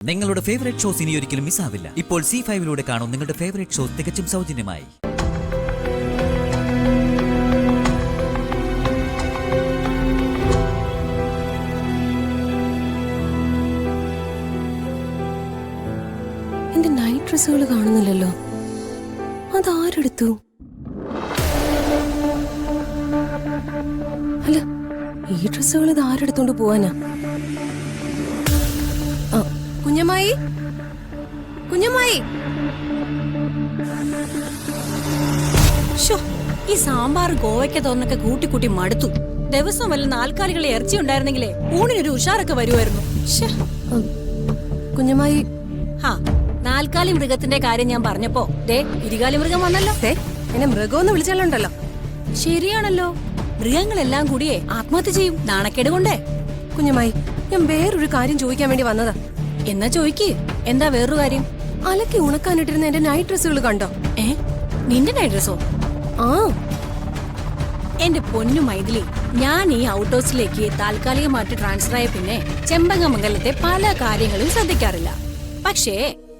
നിങ്ങളുടെ favourite shows ഇനി ഒരിക്കലും മിസ്സാവില്ല. ഇപ്പോൾ C5-ലൂടെ കാണും നിങ്ങളുടെ ഫേവറേറ്റ് ഷോസ് തികച്ചും സൗജന്യമായി. എന്റെ നൈറ്റ് ഡ്രസ്സുകൾ കാണുന്നില്ലല്ലോ. അതാരെടുത്തു? അല്ല, ഈ ഡ്രസ്സുകൾ ഇത് ആരെടുത്തോണ്ട് പോവാനാ? കുഞ്ഞമ്മായി, കുഞ്ഞമ്മായി, ഈ സാമ്പാർ ഗോവയ്ക്ക തോന്നൊക്കെ കൂട്ടി മടുത്തു. ദിവസം വല്ല നാൽക്കാലികളെ ഇറച്ചി ഉണ്ടായിരുന്നെങ്കിലേ ഊണിനൊരു ഉഷാറൊക്കെ വരുമായിരുന്നു. കുഞ്ഞമ്മായി, നാൽക്കാലി മൃഗത്തിന്റെ കാര്യം ഞാൻ പറഞ്ഞപ്പോ ഇരുകാലി മൃഗം വന്നല്ലോ. എന്നെ മൃഗമെന്ന് വിളിച്ചാലുണ്ടല്ലോ. ശരിയാണല്ലോ, മൃഗങ്ങളെല്ലാം കൂടിയേ ആത്മഹത്യ ചെയ്യും നാണക്കേട് കൊണ്ടേ. കുഞ്ഞമ്മായി, ഞാൻ വേറൊരു കാര്യം ചോദിക്കാൻ വേണ്ടി വന്നതാ. എന്നാ ചോയ്ക്ക്. എന്താ വേറൊരു കാര്യം? അലക്കി ഉണക്കാനിട്ടിരുന്ന എന്റെ നൈറ്റ് ഡ്രസ്സുകൾ കണ്ടോ? നിന്റെ നൈറ്റ് ഡ്രസ്സോ? ആ, എന്റെ പൊന്നു മൈഥിലി, ഞാൻ ഈ ഔട്ട് ഹൗസിലേക്ക് താൽക്കാലികമായിട്ട് ട്രാൻസ്ഫർ ആയ പിന്നെ ചെമ്പകമംഗലത്തെ പല കാര്യങ്ങളും ശ്രദ്ധിക്കാറില്ല. പക്ഷേ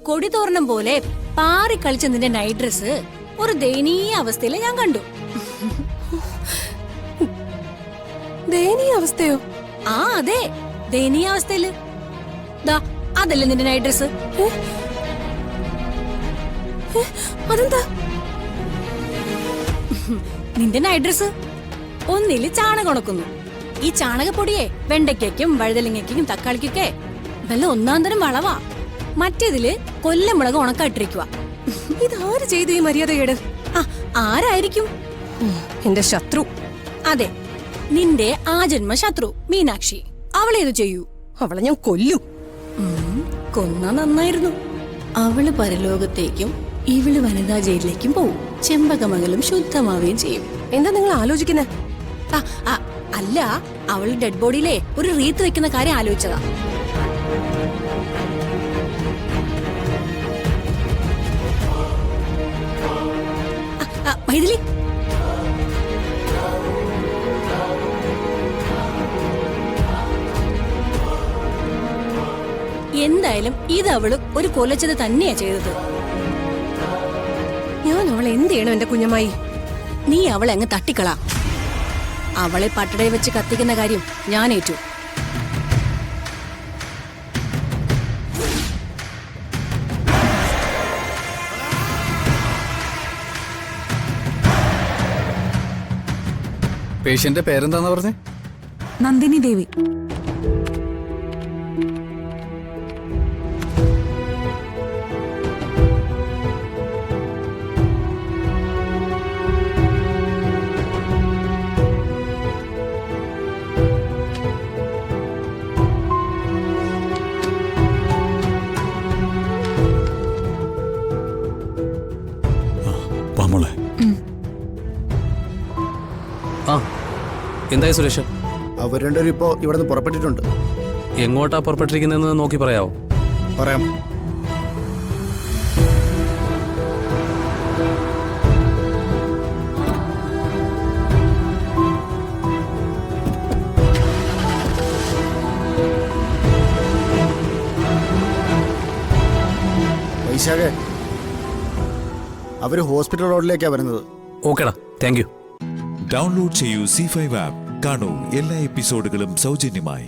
കൊടിതോരണം പോലെ പാറി കളിച്ച നിന്റെ നൈറ്റ് ഡ്രസ് ഒരു ദയനീയ അവസ്ഥയിൽ ഞാൻ കണ്ടു. ദയനീയ അവസ്ഥയോ? ആ അതെ, ദയനീയ അവസ്ഥയില്. ദാ അതല്ലേ നിന്റെ നൈറ്റ് ഡ്രസ്. അതെന്താ? നിന്റെ നൈറ്റ് ഡ്രസ് ഒന്നില് ചാണകം ഉണക്കുന്നു. ഈ ചാണകപ്പൊടിയെ വെണ്ടയ്ക്കും വഴുതലങ്ങയ്ക്കും തക്കാളിക്കൊക്കെ നല്ല ഒന്നാം തരം വളവാ. മറ്റേതില് കൊല്ലമുളക് ഉണക്കായിട്ടിരിക്കുക. ഇതാര് ചെയ്തു ഈ മര്യാദകേട്? ആരായിരിക്കും? എന്റെ ശത്രു. അതെ, നിന്റെ ആജന്മ ശത്രു മീനാക്ഷി. അവളേത് ചെയ്യൂ? അവളെ ഞാൻ കൊല്ലും. കൊന്ന നന്നായിരുന്നു. അവള് പരലോകത്തേക്കും ഇവള് വനിതാ ജയിലിലേക്കും പോവും. ചെമ്പകമംഗലം ശുദ്ധമാവുകയും ചെയ്യും. എന്താ നിങ്ങൾ ആലോചിക്കുന്നത്? അല്ല, അവള് ഡെഡ് ബോഡിയിലെ ഒരു റീത്ത് വെക്കുന്ന കാര്യം ആലോചിച്ചതാ. മൈഥിലി, എന്തായാലും ഇത് അവള് ഒരു കൊലച്ചത് തന്നെയാ ചെയ്തത്. ഞാൻ അവളെ എന്ത് ചെയ്യണം എന്റെ കുഞ്ഞമ്മായി? നീ അവളെ അങ്ങ് തട്ടിക്കളാ. അവളെ പട്ടടയിൽ വെച്ച് കത്തിക്കുന്ന കാര്യം ഞാൻ ഏറ്റു. പേഷ്യന്റെ പേരെന്താന്ന് പറഞ്ഞേ? നന്ദിനി ദേവി. എന്തായി സുരേഷ്? അവർ രണ്ടുപേരും ഇപ്പോ ഇവിടെ നിന്ന് പുറപ്പെട്ടിട്ടുണ്ട്. എങ്ങോട്ടാ പുറപ്പെട്ടിരിക്കുന്നതെന്ന് നോക്കി പറയാവോ? പറയാം. വൈശാഖേ, അവര് ഹോസ്പിറ്റൽ റോഡിലേക്കാണ് വരുന്നത്. ഓക്കേടാ, താങ്ക് യു. ഡൗൺലോഡ് ചെയ്യൂ C5 ആപ്പ്. കാണൂ എല്ലാ എപ്പിസോഡുകളും സൗജന്യമായി.